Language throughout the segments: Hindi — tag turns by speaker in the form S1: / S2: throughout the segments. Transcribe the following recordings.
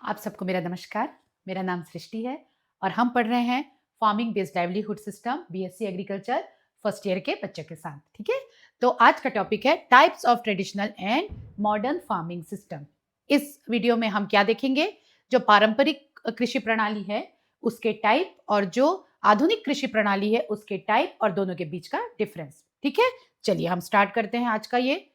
S1: आप सबको मेरा नमस्कार। मेरा नाम सृष्टि है और हम पढ़ रहे हैं farming based livelihood system BSc agriculture first year के बच्चों के साथ। ठीक है, तो आज का टॉपिक है types of traditional and modern farming system. इस वीडियो में हम क्या देखेंगे, जो पारंपरिक कृषि प्रणाली है उसके टाइप और जो आधुनिक कृषि प्रणाली है उसके टाइप और दोनों के बीच का डिफरेंस। ठीक है, चलिए हम स्टार्ट करते हैं आज का ये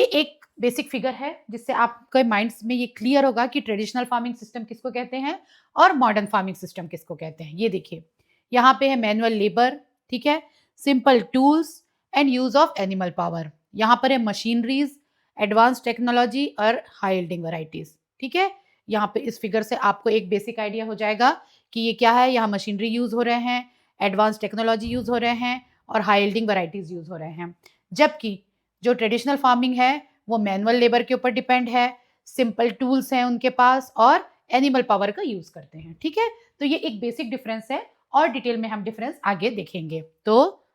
S1: एक बेसिक फिगर है जिससे आपके माइंड्स में ये क्लियर होगा कि ट्रेडिशनल फार्मिंग सिस्टम किसको कहते हैं और मॉडर्न फार्मिंग सिस्टम किसको कहते हैं। ये देखिए, यहाँ पे है मैनुअल लेबर, ठीक है, simple tools and use of animal power. यहाँ पर है मशीनरीज, एडवांस टेक्नोलॉजी और हाई यील्डिंग वैरायटीज। ठीक है, यहाँ पे इस फिगर से आपको एक बेसिक आइडिया हो जाएगा कि ये क्या है। यहाँ मशीनरी यूज हो रहे हैं, एडवांस टेक्नोलॉजी यूज हो रहे हैं और हाई यील्डिंग वैरायटीज यूज हो रहे हैं। जबकि जो ट्रेडिशनल फार्मिंग है वो मैनुअल लेबर के ऊपर डिपेंड है, सिंपल टूल्स हैं उनके पास और एनिमल पावर का यूज करते हैं। ठीक है, तो ये एक बेसिक डिफरेंस है और डिटेल में हम डिफरेंस आगे देखेंगे। तो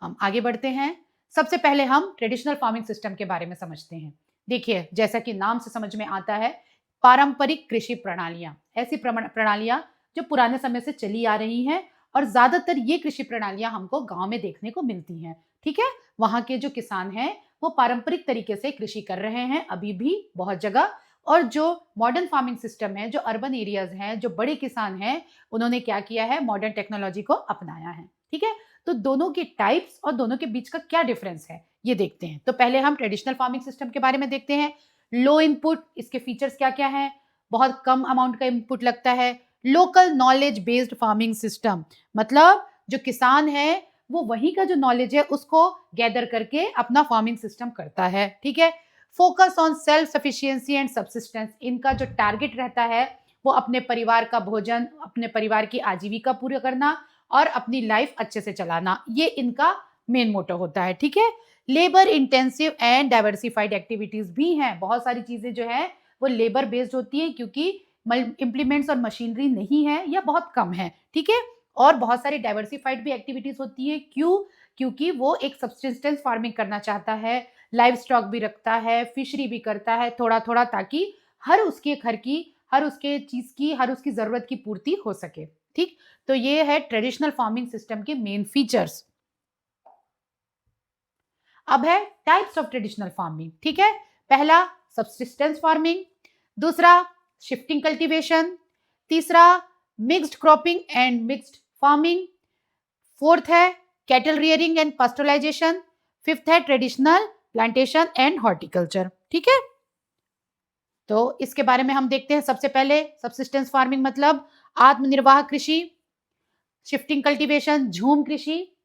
S1: हम आगे बढ़ते हैं। सबसे पहले हम ट्रेडिशनल फार्मिंग सिस्टम के बारे में समझते हैं। देखिए, जैसा कि नाम से समझ में आता है, पारंपरिक कृषि प्रणालियां ऐसी प्रणालियां जो पुराने समय से चली आ रही हैं और ज्यादातर ये कृषि प्रणालियां हमको गांव में देखने को मिलती हैं। ठीक है, वहां के जो किसान हैं वो पारंपरिक तरीके से कृषि कर रहे हैं अभी भी बहुत जगह। और जो मॉडर्न फार्मिंग सिस्टम है, जो अर्बन एरियाज हैं, जो बड़े किसान हैं, उन्होंने क्या किया है, मॉडर्न टेक्नोलॉजी को अपनाया है। ठीक है, तो दोनों के टाइप्स और दोनों के बीच का क्या डिफरेंस है ये देखते हैं। तो पहले हम ट्रेडिशनल फार्मिंग सिस्टम के बारे में देखते हैं। लो इनपुट, इसके फीचर्स क्या क्या हैं। बहुत कम अमाउंट का इनपुट लगता है। Local knowledge based farming system, मतलब जो किसान है वो वहीं का जो नॉलेज है उसको गैदर करके अपना फार्मिंग सिस्टम करता है। ठीक है, focus on self sufficiency and subsistence, इनका जो टारगेट रहता है वो अपने परिवार का भोजन, अपने परिवार की आजीविका पूरी करना और अपनी लाइफ अच्छे से चलाना, ये इनका मेन मोटो होता है। ठीक है, labour intensive and diversified activities भी हैं। बहुत सारी चीजें जो है वो लेबर बेस्ड होती है क्योंकि इंप्लीमेंट्स और मशीनरी नहीं है या बहुत कम है। ठीक है, और बहुत सारी डाइवर्सिफाइड भी एक्टिविटीज होती है। क्यों? क्योंकि वो एक सब्सिस्टेंस फार्मिंग करना चाहता है, लाइव स्टॉक भी रखता है, फिशरी भी करता है थोड़ा थोड़ा, ताकि हर उसके घर की, हर उसके चीज की, हर उसकी जरूरत की पूर्ति हो सके। ठीक, तो ये है ट्रेडिशनल फार्मिंग सिस्टम के मेन फीचर्स। अब है टाइप्स ऑफ ट्रेडिशनल फार्मिंग। ठीक है, पहला सब्सिस्टेंस फार्मिंग, दूसरा शिफ्टिंग कल्टीवेशन, तीसरा mixed cropping and mixed farming, fourth है कैटल रियरिंग एंड पास्टरलाइजेशन, फिफ्थ है ट्रेडिशनल प्लांटेशन एंड हॉर्टिकल्चर। ठीक है, तो इसके बारे में हम देखते हैं। सबसे पहले सब्सिस्टेंस फार्मिंग मतलब आत्मनिर्वाह कृषि, शिफ्टिंग कल्टीवेशन झूम कृषि,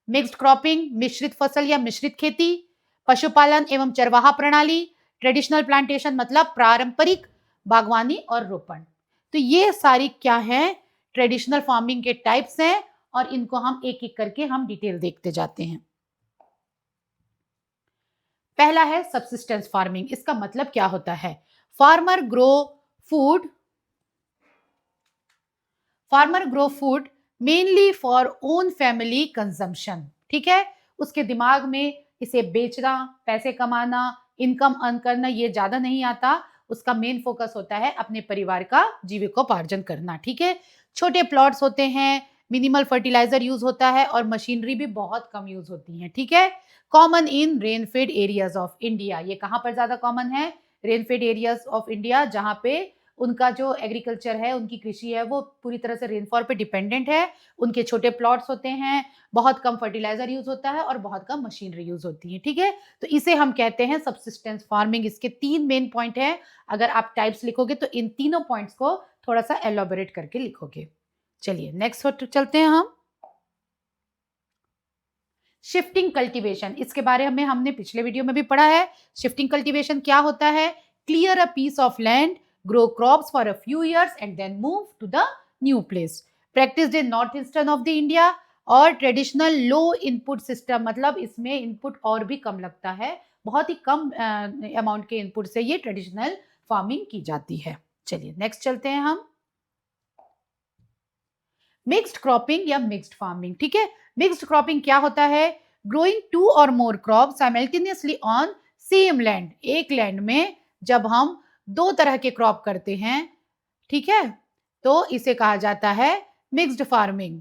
S1: मिक्स्ड क्रॉपिंग मिश्रित फसल या मिश्रित खेती, पशुपालन एवं चरवाहा प्रणाली, ट्रेडिशनल प्लांटेशन मतलब पारंपरिक बागवानी और रोपण। तो ये सारी क्या है, ट्रेडिशनल फार्मिंग के टाइप्स हैं और इनको हम एक एक करके हम डिटेल देखते जाते हैं। पहला है सब्सिस्टेंस फार्मिंग। इसका मतलब क्या होता है, farmer grow food farmer grow food mainly for own family consumption. ठीक है, उसके दिमाग में इसे बेचना, पैसे कमाना, इनकम अर्न करना ये ज्यादा नहीं आता। उसका मेन फोकस होता है अपने परिवार का जीविकोपार्जन करना। ठीक है, छोटे प्लॉट्स होते हैं, मिनिमल फर्टिलाइजर यूज होता है और मशीनरी भी बहुत कम यूज होती है। ठीक है, common in rainfed areas of India. ये कहां पर ज्यादा कॉमन है, रेनफेड एरियाज ऑफ इंडिया, जहां पे उनका जो एग्रीकल्चर है, उनकी कृषि है, वो पूरी तरह से रेनफॉल पे डिपेंडेंट है। उनके छोटे प्लॉट्स होते हैं, बहुत कम फर्टिलाइजर यूज होता है और बहुत कम मशीनरी यूज होती है। ठीक है, तो इसे हम कहते हैं सब्सिस्टेंस फार्मिंग। इसके तीन मेन पॉइंट है। अगर आप टाइप्स लिखोगे तो इन तीनों पॉइंट्स को थोड़ा सा एलोबोरेट करके लिखोगे। चलिए नेक्स्ट चलते हैं हम। शिफ्टिंग कल्टीवेशन, इसके बारे में हमने पिछले वीडियो में भी पढ़ा है। शिफ्टिंग कल्टीवेशन क्या होता है, clear a piece of land, grow crops for a few years and then move to the new place, practiced in north eastern of the India। और ट्रेडिशनल लो इनपुट सिस्टम मतलब इसमें इनपुट और भी कम लगता है, बहुत ही कम अमाउंट के इनपुट से ये ट्रेडिशनल फार्मिंग की जाती है। चलिए नेक्स्ट चलते हैं हम। मिक्स्ड क्रॉपिंग या मिक्स्ड फार्मिंग। ठीक है, मिक्स्ड क्रॉपिंग क्या होता है, ग्रोइंग टू और more crop simultaneously on same land. एक लैंड में जब हम दो तरह के क्रॉप करते हैं, ठीक है, तो इसे कहा जाता है मिक्स्ड फार्मिंग।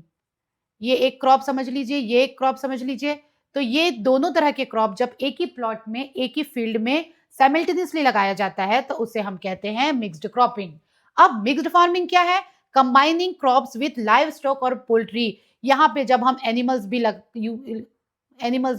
S1: ये एक क्रॉप समझ लीजिए, ये एक क्रॉप समझ लीजिए। तो ये दोनों तरह के क्रॉप जब एक ही प्लॉट में, एक ही फील्ड में साइमल्टेनियसली लगाया जाता है तो उसे हम कहते हैं मिक्स्ड क्रॉपिंग। अब मिक्स्ड फार्मिंग क्या है? Combining crops with live stock और पोल्ट्री। यहाँ पे जब हम एनिमल्स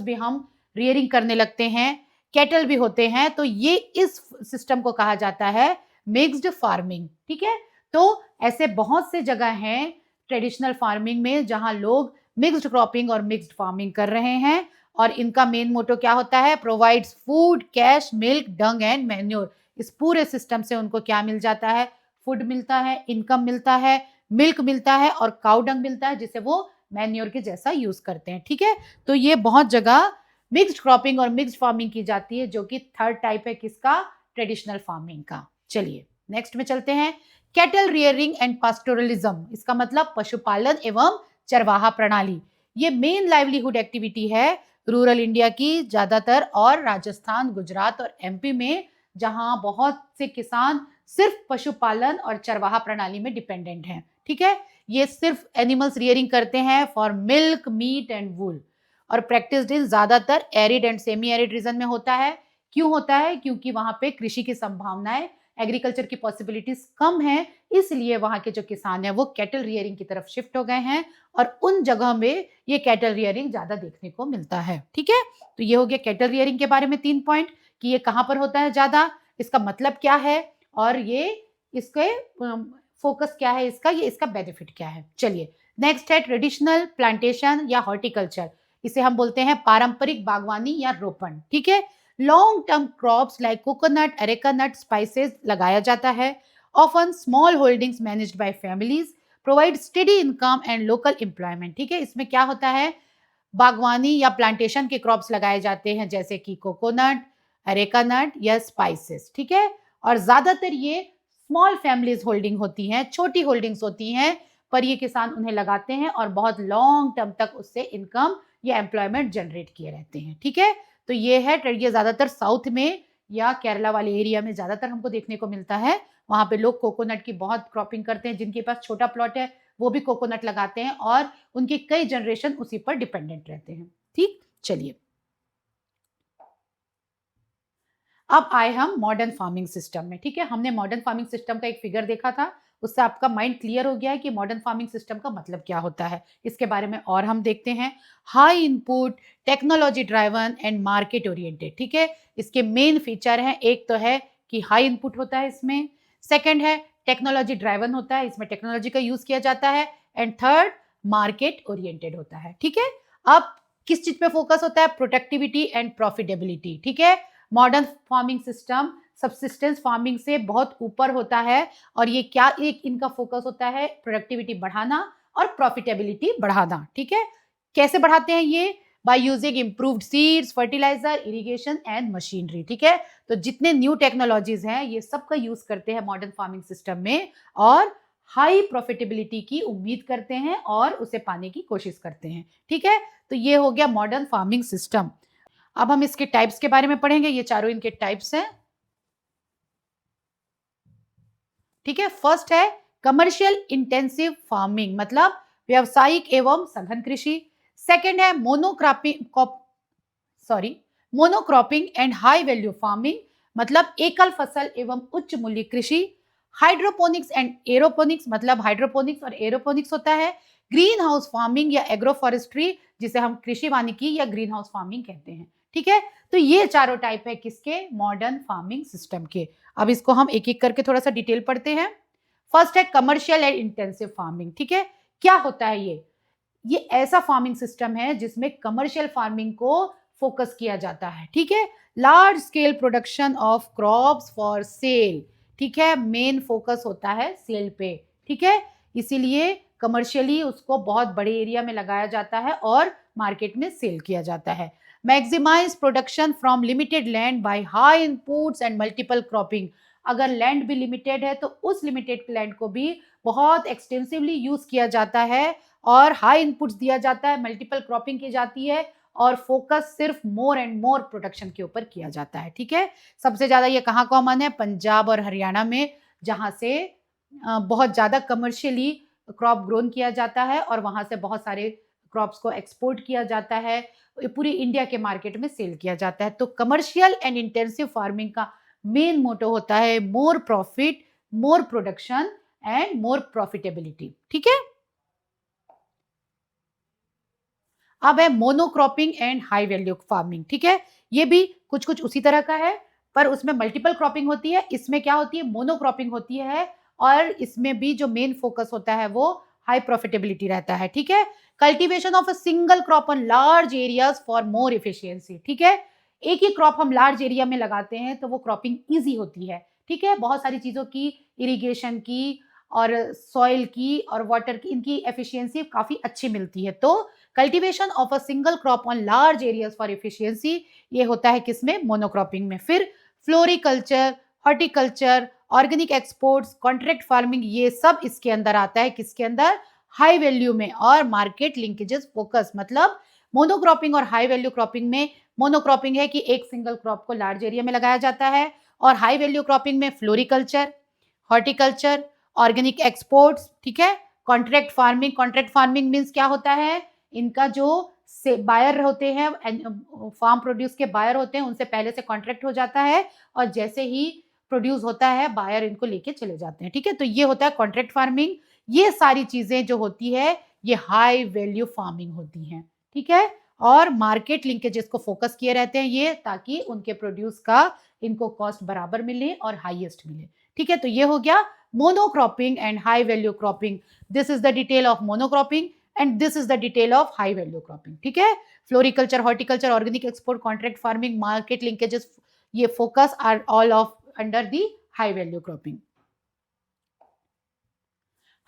S1: भी हम रियरिंग करने लगते हैं, कैटल भी होते हैं, तो ये इस सिस्टम को कहा जाता है मिक्स्ड फार्मिंग, ठीक है। तो ऐसे बहुत से जगह हैं ट्रेडिशनल फार्मिंग में जहां लोग मिक्स्ड क्रॉपिंग और मिक्स्ड फार्मिंग कर रहे हैं, और इनका मेन मोटो क्या होता है? Provides food, cash, milk, Dang and manure. इस पूरे सिस्टम से उनको क्या मिल जाता है? फूड मिलता है, इनकम मिलता है, मिल्क मिलता है और काउ डंग मिलता है, जिसे वो मैन्योर के जैसा यूज करते हैं, ठीक है। तो ये बहुत जगह मिक्स्ड क्रॉपिंग और मिक्स्ड फार्मिंग की जाती है, जो कि थर्ड टाइप है किसका? ट्रेडिशनल फार्मिंग का। चलिए नेक्स्ट में चलते हैं। कैटल रियरिंग एंड पास्टोरलिज्म, इसका मतलब पशुपालन एवं चरवाहा प्रणाली। ये मेन लाइवलीहुड एक्टिविटी है रूरल इंडिया की ज्यादातर, और राजस्थान, गुजरात और एमपी में, जहां बहुत से किसान सिर्फ पशुपालन और चरवाहा प्रणाली में डिपेंडेंट हैं, ठीक है। ये सिर्फ एनिमल्स रियरिंग करते हैं for milk, meat and wool, और प्रैक्टिस इन ज्यादातर arid and semi arid region में होता है। क्यों होता है? क्योंकि वहां पे कृषि की संभावनाएं, एग्रीकल्चर की पॉसिबिलिटीज कम है, इसलिए वहां के जो किसान हैं वो कैटल रियरिंग की तरफ शिफ्ट हो गए हैं, और उन जगह में ये कैटल रियरिंग ज्यादा देखने को मिलता है, ठीक है। तो ये हो गया कैटल रियरिंग के बारे में 3 पॉइंट, कि ये कहां पर होता है ज्यादा, इसका मतलब क्या है, और ये इसके फोकस क्या है इसका, ये इसका बेनिफिट क्या है। चलिए नेक्स्ट है ट्रेडिशनल प्लांटेशन या हॉर्टिकल्चर। इसे हम बोलते हैं पारंपरिक बागवानी या रोपण, ठीक है। Long term crops like coconut, areca nut, spices लगाया जाता है। Often small holdings managed by families, provide steady income and local employment, ठीक है। इसमें क्या होता है? बागवानी या प्लांटेशन के क्रॉप्स लगाए जाते हैं, जैसे कि कोकोनट, अरेका नट या स्पाइसेस, ठीक है। और ज्यादातर ये स्मॉल फैमिलीज होल्डिंग होती हैं, छोटी होल्डिंग्स होती हैं, पर ये किसान उन्हें लगाते हैं और बहुत लॉन्ग टर्म तक उससे इनकम या एम्प्लॉयमेंट जनरेट किए रहते हैं, ठीक है। तो ये है, ये ज्यादातर साउथ में या केरला वाले एरिया में ज्यादातर हमको देखने को मिलता है। वहां पे लोग कोकोनट की बहुत क्रॉपिंग करते हैं, जिनके पास छोटा प्लॉट है वो भी कोकोनट लगाते हैं, और उनकी कई जनरेशन उसी पर डिपेंडेंट रहते हैं, ठीक। चलिए अब आए हम मॉडर्न फार्मिंग सिस्टम में, ठीक है। हमने मॉडर्न फार्मिंग सिस्टम का एक फिगर देखा था, उससे आपका माइंड क्लियर हो गया है कि मॉडर्न फार्मिंग सिस्टम का मतलब क्या होता है। इसके बारे में और हम देखते हैं। High input, technology driven and market oriented, ठीक है। इसके मेन फीचर हैं, एक तो है कि हाई इनपुट होता है इसमें, सेकंड है टेक्नोलॉजी ड्राइवन होता है, इसमें टेक्नोलॉजी का यूज किया जाता है, एंड थर्ड मार्केट ओरिएंटेड होता है, ठीक है। अब किस चीज पे फोकस होता है? प्रोडक्टिविटी एंड प्रॉफिटेबिलिटी, ठीक है। Modern farming system subsistence farming से बहुत ऊपर होता है, और ये क्या, एक इनका फोकस होता है प्रोडक्टिविटी बढ़ाना और प्रॉफिटेबिलिटी बढ़ाना, ठीक है। कैसे बढ़ाते हैं ये? By using improved seeds, fertiliser, irrigation and machinery, ठीक है। तो जितने न्यू टेक्नोलॉजीज हैं ये सब का यूज करते हैं मॉडर्न फार्मिंग सिस्टम में, और हाई प्रॉफिटेबिलिटी की उम्मीद करते हैं और उसे पाने की कोशिश करते हैं, ठीक है। तो ये हो गया मॉडर्न फार्मिंग सिस्टम। अब हम इसके टाइप्स के बारे में पढ़ेंगे, ये चारों इनके टाइप्स हैं, ठीक है। फर्स्ट है कमर्शियल इंटेंसिव फार्मिंग, मतलब व्यावसायिक एवं सघन कृषि। सेकंड है monocropping and high value farming, मतलब एकल फसल एवं उच्च मूल्य कृषि। हाइड्रोपोनिक्स एंड एरोपोनिक्स, मतलब हाइड्रोपोनिक्स और एरोपोनिक्स होता है। ग्रीन हाउस फार्मिंग या एग्रो फॉरेस्ट्री, जिसे हम कृषि वानिकी या ग्रीन हाउस फार्मिंग कहते हैं, ठीक है। तो ये चारों टाइप है किसके? मॉडर्न फार्मिंग सिस्टम के। अब इसको हम एक एक करके थोड़ा सा डिटेल पढ़ते हैं। फर्स्ट है कमर्शियल एंड इंटेंसिव फार्मिंग, ठीक है। क्या होता है ये ऐसा फार्मिंग सिस्टम है जिसमें कमर्शियल फार्मिंग को फोकस किया जाता है, ठीक है। Large scale production of crops for sale, ठीक है। मेन फोकस होता है सेल पे, ठीक है। इसीलिए कमर्शियली उसको बहुत बड़े एरिया में लगाया जाता है और मार्केट में सेल किया जाता है। Maximise production from limited land by high inputs and multiple cropping, अगर लैंड भी लिमिटेड है तो उस लिमिटेड लैंड को भी बहुत एक्सटेंसिवली यूज किया जाता है और हाई इनपुट्स दिया जाता है, मल्टीपल क्रॉपिंग की जाती है और फोकस सिर्फ मोर एंड मोर प्रोडक्शन के ऊपर किया जाता है। ठीक है, सबसे ज्यादा ये कहाँ कॉमन है? पंजाब और हरियाणा में, जहां से बहुत ज्यादा कमर्शियली क्रॉप ग्रोन किया जाता है और वहां से बहुत सारे क्रॉप्स को एक्सपोर्ट किया जाता है, पूरी इंडिया के मार्केट में सेल किया जाता है। तो कमर्शियल एंड इंटेंसिव फार्मिंग का मेन मोटो होता है more profit, more production and more profitability. ठीक है, अब है monocropping and high value farming. ठीक है, ये भी कुछ कुछ उसी तरह का है, पर उसमें मल्टीपल क्रॉपिंग होती है, इसमें क्या होती है? मोनोक्रॉपिंग होती है, और इसमें भी जो मेन फोकस होता है वो हाई प्रॉफिटेबिलिटी रहता है। ठीक है, cultivation of a single crop on large areas for more efficiency. ठीक है, एक ही क्रॉप हम लार्ज एरिया में लगाते हैं तो वो क्रॉपिंग ईजी होती है। ठीक है, बहुत सारी चीजों की, इरिगेशन की और सॉइल की और वाटर की, इनकी एफिशिएंसी काफी अच्छी मिलती है। तो cultivation of a single crop on large areas for efficiency, ये होता है किसमें? मोनोक्रॉपिंग में। फिर floriculture, horticulture, organic exports, contract farming, ये सब इसके अंदर आता है। किसके अंदर? हाई वैल्यू में। और मार्केट लिंकेजेस फोकस, मतलब मोनोक्रॉपिंग और हाई वैल्यू क्रॉपिंग में, मोनोक्रॉपिंग है कि एक सिंगल क्रॉप को लार्ज एरिया में लगाया जाता है, और हाई वैल्यू क्रॉपिंग में फ्लोरिकल्चर, हॉर्टिकल्चर, ऑर्गेनिक एक्सपोर्ट्स। ठीक है, contract farming, contract farming means क्या होता है? इनका जो से बायर होते हैं, फार्म प्रोड्यूस के बायर होते हैं, उनसे पहले से कॉन्ट्रैक्ट हो जाता है, और जैसे ही प्रोड्यूस होता है बायर इनको लेके चले जाते हैं। ठीक है, तो ये होता है कॉन्ट्रैक्ट फार्मिंग। ये सारी चीजें जो होती है ये हाई वैल्यू फार्मिंग होती हैं। ठीक है, और मार्केट लिंकेजेस को फोकस किए रहते हैं ये, ताकि उनके प्रोड्यूस का इनको कॉस्ट बराबर मिले और हाईएस्ट मिले। ठीक है, तो ये हो गया monocropping and high value cropping. This is the detail of monocropping and this is the detail of high value cropping. ठीक है, floriculture, horticulture, organic export, contract farming, market linkages, ये focus are all of under the high value cropping.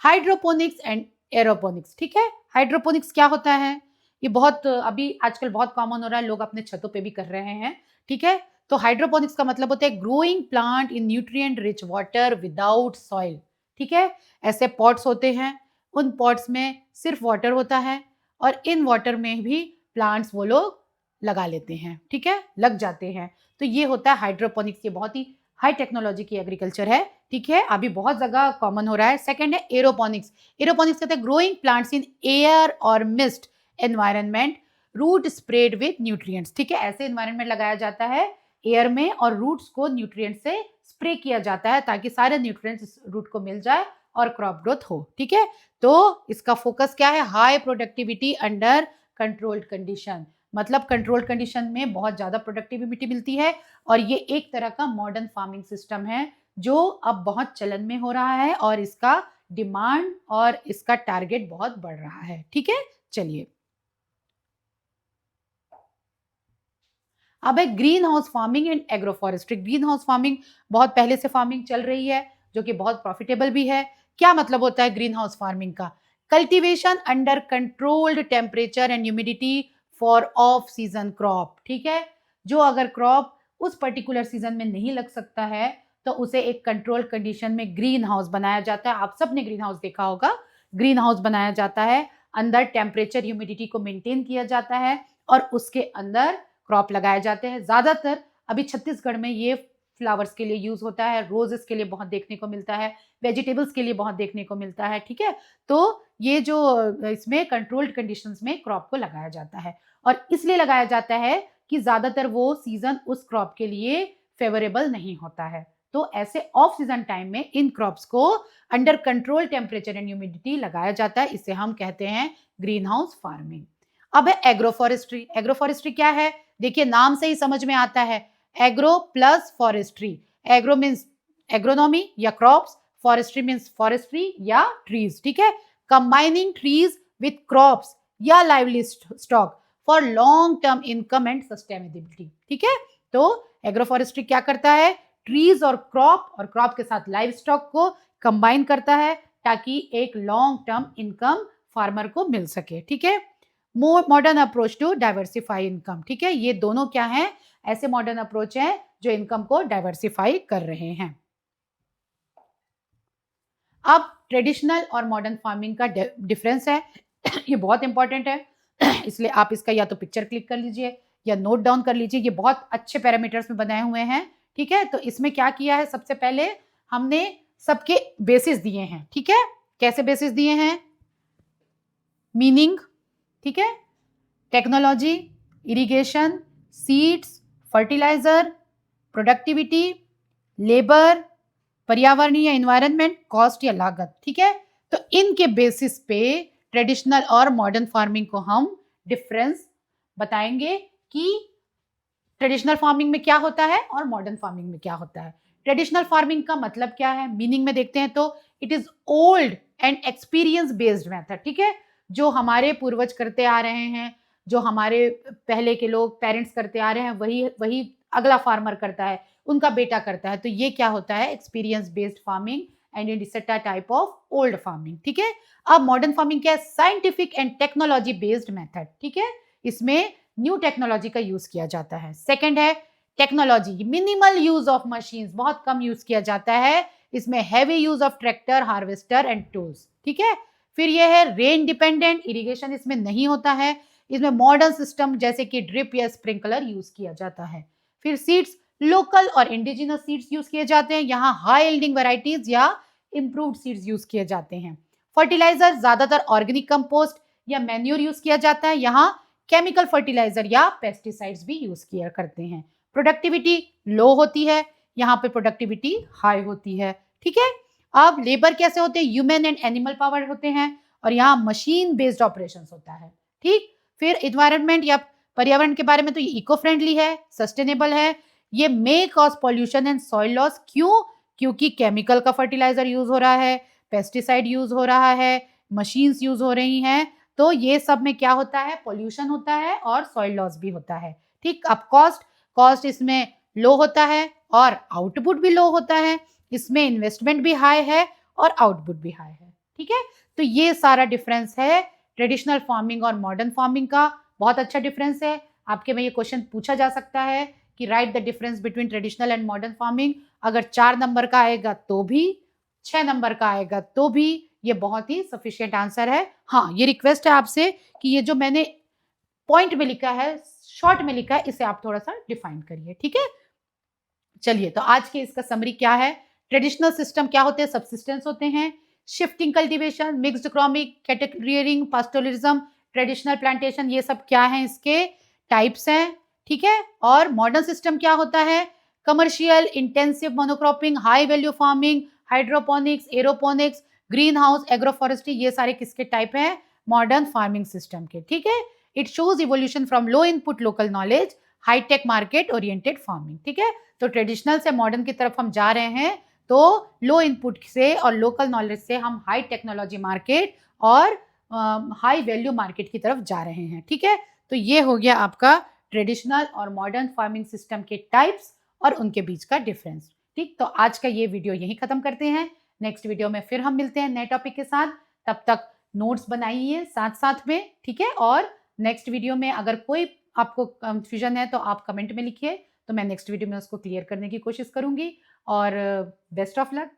S1: Hydroponics and aeroponics. ठीक है, हाइड्रोपोनिक्स क्या होता है? ये बहुत अभी आजकल बहुत कॉमन हो रहा है, लोग अपने छतों पे भी कर रहे हैं। ठीक है, तो हाइड्रोपोनिक्स का मतलब होता है growing plant in nutrient rich water without soil. ठीक है, ऐसे पॉट्स होते हैं, उन पॉट्स में सिर्फ वाटर होता है, और इन वाटर में भी प्लांट्स वो लोग लगा लेते हैं। ठीक है, लग जाते हैं। तो ये होता है हाइड्रोपोनिक्स। ये बहुत ही हाई टेक्नोलॉजी की एग्रीकल्चर है। ठीक है, अभी बहुत जगह कॉमन हो रहा है। सेकंड है एरोपोनिक्स। एरोपोनिक्स कहते हैं ग्रोइंग प्लांट्स इन एयर और mist environment, root spread with nutrients. ठीक है, ऐसे एनवायरनमेंट लगाया जाता है एयर में, और रूट्स को न्यूट्रिएंट से स्प्रे किया जाता है ताकि सारे न्यूट्रिएंट्स रूट को मिल जाए और क्रॉप ग्रोथ हो। ठीक है, तो इसका फोकस क्या है? High productivity under controlled condition, मतलब कंट्रोल्ड कंडीशन में बहुत ज्यादा प्रोडक्टिविटी मिलती है। और ये एक तरह का मॉडर्न फार्मिंग सिस्टम है जो अब बहुत चलन में हो रहा है, और इसका डिमांड और इसका टारगेट बहुत बढ़ रहा है। ठीक है, चलिए अब है green house farming and agro forestry. Green house farming बहुत पहले से फार्मिंग चल रही है, जो कि बहुत प्रॉफिटेबल भी है। क्या मतलब होता है ग्रीन हाउस फार्मिंग का? Cultivation under controlled temperature and humidity for off season crop. ठीक है, जो अगर क्रॉप उस पर्टिकुलर सीजन में नहीं लग सकता है तो उसे एक कंट्रोल कंडीशन में ग्रीन हाउस बनाया जाता है। आप सबने ग्रीन हाउस देखा होगा। ग्रीन हाउस बनाया जाता है, अंदर टेम्परेचर ह्यूमिडिटी को मेंटेन किया जाता है, और उसके अंदर क्रॉप लगाए जाते हैं। ज्यादातर अभी छत्तीसगढ़ में ये फ्लावर्स के लिए यूज होता है, रोजेस के लिए बहुत देखने को मिलता है, वेजिटेबल्स के लिए बहुत देखने को मिलता है। ठीक है, तो ये जो इसमें कंट्रोल्ड कंडीशंस में क्रॉप को लगाया जाता है, और इसलिए लगाया जाता है कि ज्यादातर वो सीजन उस क्रॉप के लिए फेवरेबल नहीं होता है। तो ऐसे ऑफ सीजन टाइम में इन क्रॉप्स को under control temperature and humidity लगाया जाता है। इसे हम कहते हैं ग्रीन हाउस फार्मिंग। अब है एग्रो फॉरेस्ट्री। एग्रो फॉरेस्ट्री क्या है? देखिए नाम से ही समझ में आता है, agro plus forestry. Agro means agronomy या क्रॉप्स, फॉरेस्ट्री मीन्स फॉरेस्ट्री या ट्रीज। ठीक है, कंबाइनिंग ट्रीज विथ क्रॉप्स या lively stock for long term income and sustainability. ठीक है, तो एग्रो फॉरेस्ट्री क्या करता है? ट्रीज और क्रॉप के साथ लाइव स्टॉक को कंबाइन करता है ताकि एक लॉन्ग टर्म इनकम फार्मर को मिल सके। ठीक है, modern approach to diversify income. ठीक है, ये दोनों क्या हैं? ऐसे मॉडर्न अप्रोच हैं जो इनकम को डाइवर्सिफाई कर रहे हैं। अब ट्रेडिशनल और मॉडर्न फार्मिंग का डिफरेंस है ये बहुत इंपॉर्टेंट है। इसलिए आप इसका या तो पिक्चर क्लिक कर लीजिए या नोट डाउन कर लीजिए। ये बहुत अच्छे पैरामीटर्स में बनाए हुए हैं, ठीक है। तो इसमें क्या किया है, सबसे पहले हमने सबके बेसिस दिए हैं, ठीक है। कैसे बेसिस दिए हैं? मीनिंग, ठीक है, technology, irrigation, seeds, fertiliser, productivity, labour, पर्यावरणीय एनवायरनमेंट, कॉस्ट या लागत, ठीक है। तो इनके बेसिस पे ट्रेडिशनल और मॉडर्न फार्मिंग को हम डिफरेंस बताएंगे कि ट्रेडिशनल फार्मिंग में क्या होता है और मॉडर्न फार्मिंग में क्या होता है। ट्रेडिशनल फार्मिंग का मतलब क्या है, मीनिंग में देखते हैं तो it is old and experience based method, ठीक है। जो हमारे पूर्वज करते आ रहे हैं, जो हमारे पहले के लोग पेरेंट्स करते आ रहे हैं, वही वही अगला फार्मर करता है, उनका बेटा करता है। तो ये क्या होता है, experience based farming and it is a type of old farming, ठीक है। अब मॉडर्न फार्मिंग क्या है, scientific and technology based method, ठीक है। इसमें न्यू टेक्नोलॉजी का यूज किया जाता है। सेकंड है technology, minimal use of machines, बहुत कम यूज किया जाता है। इसमें heavy use of tractor, harvester and tools, ठीक है। फिर ये है रेन डिपेंडेंट, इरिगेशन इसमें नहीं होता है। इसमें मॉडर्न सिस्टम जैसे कि ड्रिप या स्प्रिंकलर यूज किया जाता है। फिर सीड्स, लोकल और इंडिजिनस सीड्स यूज किए जाते हैं। यहाँ हाई यील्डिंग वैरायटीज या इंप्रूव्ड सीड्स यूज किए जाते हैं। फर्टिलाइजर, ज्यादातर ऑर्गेनिक कंपोस्ट या मैन्योर यूज किया जाता है। यहाँ केमिकल फर्टिलाइजर या पेस्टिसाइड्स भी यूज किया करते हैं। प्रोडक्टिविटी लो होती है, यहाँ पे प्रोडक्टिविटी हाई होती है, ठीक है। अब लेबर कैसे होते हैं, ह्यूमन एंड एनिमल पावर होते हैं, और यहाँ मशीन बेस्ड ऑपरेशंस होता है, ठीक। फिर इन्वायरमेंट या पर्यावरण के बारे में तो ये इको फ्रेंडली है, सस्टेनेबल है। ये may cause pollution and soil loss, क्यों? क्योंकि केमिकल का फर्टिलाइजर यूज हो रहा है, पेस्टिसाइड यूज हो रहा है, मशीन्स यूज हो रही हैं, तो ये सब में क्या होता है, पोल्यूशन होता है और सॉइल लॉस भी होता है, ठीक। अब कॉस्ट इसमें लो होता है और आउटपुट भी लो होता है। इसमें इन्वेस्टमेंट भी हाई है और आउटपुट भी हाई है, ठीक है। तो ये सारा डिफरेंस है ट्रेडिशनल फार्मिंग और मॉडर्न फार्मिंग का। बहुत अच्छा डिफरेंस है। आपके में ये क्वेश्चन पूछा जा सकता है कि right the difference between traditional and modern farming. अगर 4 नंबर का आएगा तो भी, 6 नंबर का आएगा तो भी, ये बहुत ही सफिशिएंट आंसर है। हाँ, ये रिक्वेस्ट है आपसे कि ये जो मैंने पॉइंट में लिखा है, शॉर्ट में लिखा है, इसे आप थोड़ा सा डिफाइन करिए, ठीक है। चलिए, तो आज के इसका समरी क्या है, ट्रेडिशनल सिस्टम क्या होते हैं, सबसिस्टेंस होते हैं, शिफ्टिंग कल्टीवेशन, मिक्स्ड क्रॉपिंग, कैटेगरियरिंग, पास्टोरलिज्म, ट्रेडिशनल प्लांटेशन, ये सब क्या है, इसके टाइप्स हैं, ठीक है। और मॉडर्न सिस्टम क्या होता है, commercial, intensive monocropping, high value farming, hydroponics, aeroponics, green house, agroforestry, ये सारे किसके टाइप हैं, मॉडर्न फार्मिंग सिस्टम के, ठीक है। It shows evolution from low input local knowledge, high tech market oriented farming, ठीक है। तो ट्रेडिशनल से मॉडर्न की तरफ हम जा रहे हैं, तो लो इनपुट से और लोकल नॉलेज से हम हाई टेक्नोलॉजी मार्केट और हाई वैल्यू मार्केट की तरफ जा रहे हैं, ठीक है। तो ये हो गया आपका ट्रेडिशनल और मॉडर्न फार्मिंग सिस्टम के टाइप्स और उनके बीच का डिफरेंस, ठीक। तो आज का ये वीडियो यहीं खत्म करते हैं। नेक्स्ट वीडियो में फिर हम मिलते हैं नए टॉपिक के साथ। तब तक नोट्स बनाइए साथ साथ में, ठीक है। और नेक्स्ट वीडियो में अगर कोई आपको कंफ्यूजन है तो आप कमेंट में लिखिए, तो मैं नेक्स्ट वीडियो में उसको क्लियर करने की कोशिश करूंगी। और बेस्ट ऑफ लक।